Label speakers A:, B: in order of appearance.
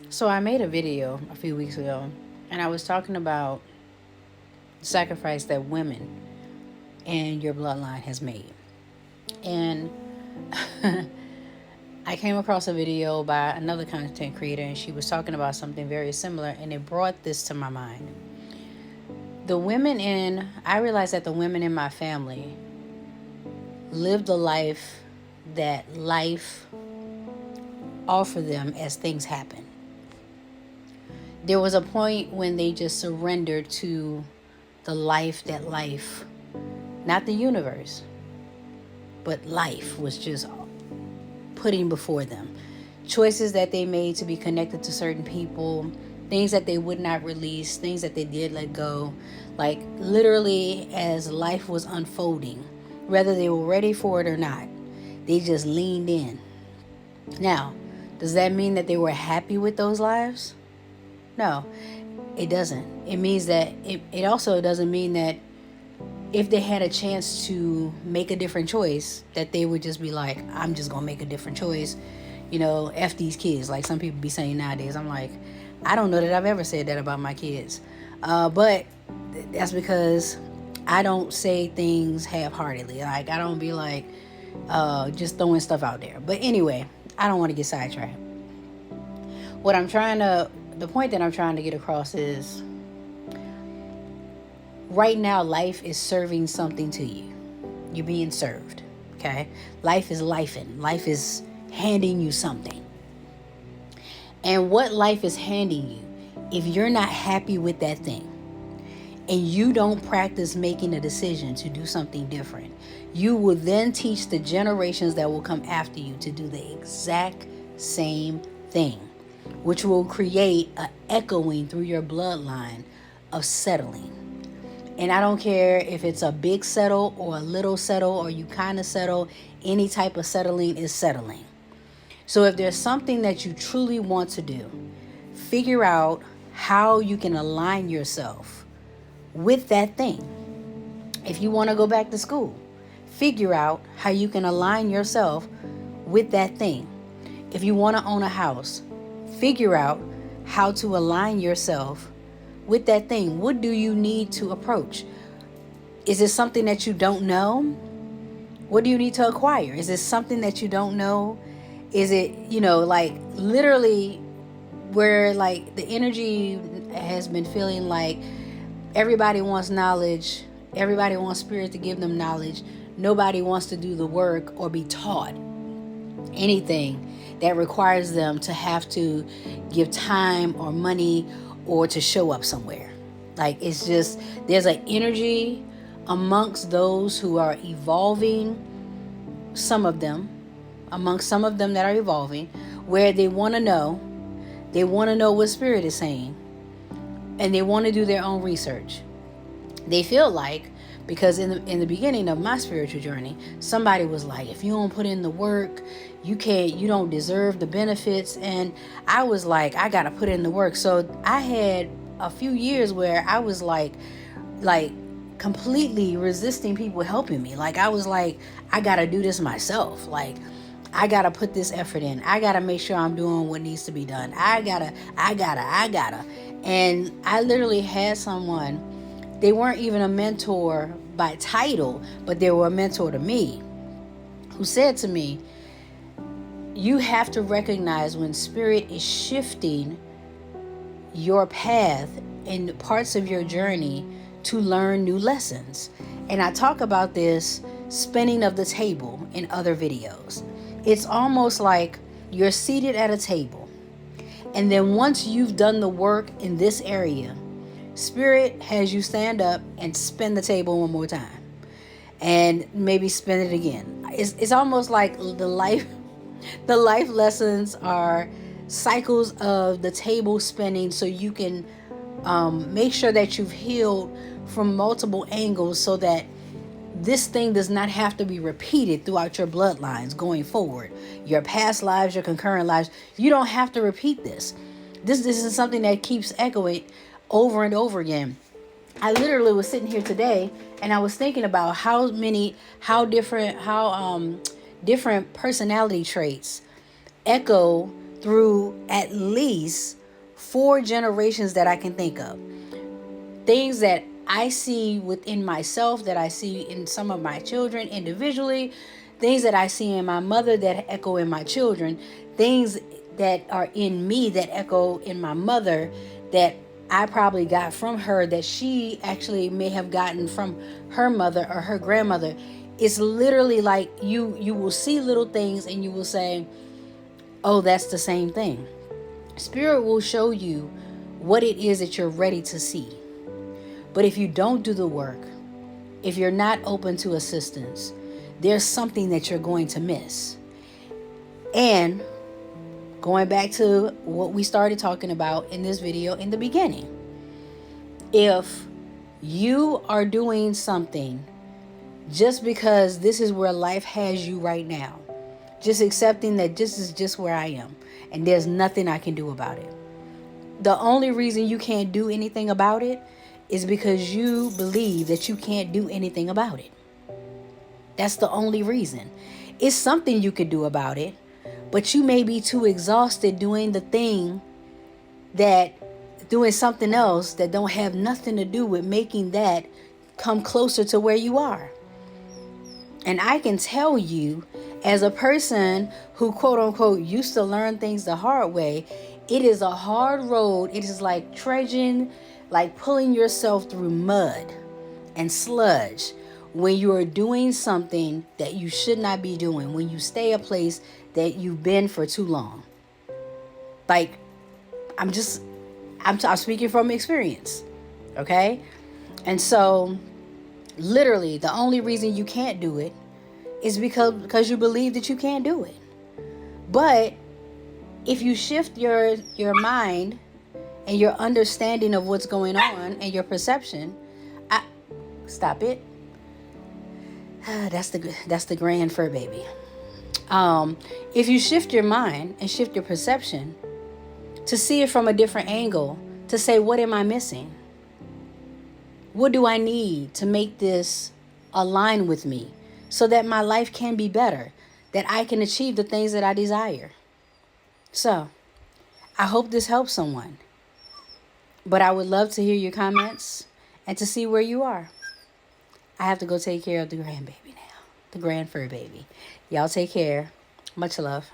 A: So I made a video a few weeks ago, and I was talking about the sacrifice that women in your bloodline has made. And I came across a video by another content creator, and she was talking about something very similar, and it brought this to my mind. I realized that the women in my family lived the life that life offered them as things happen. There was a point when they just surrendered to the life that life, not the universe, but life was just putting before them. Choices that they made to be connected to certain people, things that they would not release, things that they did let go. Like literally as life was unfolding, whether they were ready for it or not, they just leaned in. Now, does that mean that they were happy with those lives? No, it doesn't. It means that it also doesn't mean that if they had a chance to make a different choice, that they would just be like, I'm just going to make a different choice. F these kids. Like some people be saying nowadays. I'm like, I don't know that I've ever said that about my kids. But that's because I don't say things half-heartedly. Like, I don't be like, just throwing stuff out there. But anyway, I don't want to get sidetracked. The point that I'm trying to get across is, right now, life is serving something to you. You're being served, okay? Life is lifing. Life is handing you something. And what life is handing you, if you're not happy with that thing, and you don't practice making a decision to do something different, you will then teach the generations that will come after you to do the exact same thing, which will create an echoing through your bloodline of settling. And I don't care if it's a big settle or a little settle or you kind of settle, any type of settling is settling. So if there's something that you truly want to do, figure out how you can align yourself with that thing. If you want to go back to school, figure out how you can align yourself with that thing. If you want to own a house, figure out how to align yourself with that thing. What do you need to approach? Is it something that you don't know? What do you need to acquire? Is it something that you don't know? Is it, like literally where like the energy has been feeling like everybody wants knowledge. Everybody wants spirit to give them knowledge. Nobody wants to do the work or be taught anything that requires them to have to give time or money or to show up somewhere. Like, it's just, there's an energy amongst those who are evolving, amongst some of them that are evolving, where they want to know what spirit is saying, and they want to do their own research. They feel like, because in the beginning of my spiritual journey, somebody was like, if you don't put in the work, you don't deserve the benefits. And I was like, I got to put in the work. So I had a few years where I was like completely resisting people helping me. Like, I was like, I got to do this myself. Like, I got to put this effort in. I got to make sure I'm doing what needs to be done. I gotta. And I literally had someone, they weren't even a mentor by title, but they were a mentor to me, who said to me, you have to recognize when spirit is shifting your path in parts of your journey to learn new lessons. And I talk about this spinning of the table in other videos. It's almost like you're seated at a table, and then once you've done the work in this area, spirit has you stand up and spin the table one more time, and maybe spin it again. It's almost like the life lessons are cycles of the table spinning, so you can make sure that you've healed from multiple angles, so that this thing does not have to be repeated throughout your bloodlines going forward. Your past lives, your concurrent lives, you don't have to repeat this. This is something that keeps echoing over and over again. I literally was sitting here today and I was thinking about how different personality traits echo through at least 4 generations that I can think of. Things that I see within myself, that I see in some of my children individually, things that I see in my mother that echo in my children, things that are in me that echo in my mother that I probably got from her that she actually may have gotten from her mother or her grandmother. It's literally like you will see little things and you will say, oh, that's the same thing. Spirit will show you what it is that you're ready to see. But if you don't do the work, if you're not open to assistance, there's something that you're going to miss. And going back to what we started talking about in this video in the beginning, if you are doing something just because this is where life has you right now, just accepting that this is just where I am and there's nothing I can do about it. The only reason you can't do anything about it is because you believe that you can't do anything about it. That's the only reason. It's something you could do about it, but you may be too exhausted doing something else that don't have nothing to do with making that come closer to where you are. And I can tell you, as a person who quote unquote used to learn things the hard way, it is a hard road. It is like trudging, like pulling yourself through mud and sludge when you are doing something that you should not be doing, when you stay a place that you've been for too long. Like, I'm speaking from experience, okay? And so, literally, the only reason you can't do it is because you believe that you can't do it. But if you shift your mind and your understanding of what's going on and your perception, stop it. That's the grand fur baby. If you shift your mind and shift your perception to see it from a different angle, to say, what am I missing? What do I need to make this align with me so that my life can be better, that I can achieve the things that I desire? So, I hope this helps someone. But I would love to hear your comments and to see where you are. I have to go take care of the grandbaby now, the grand fur baby. Y'all take care. Much love.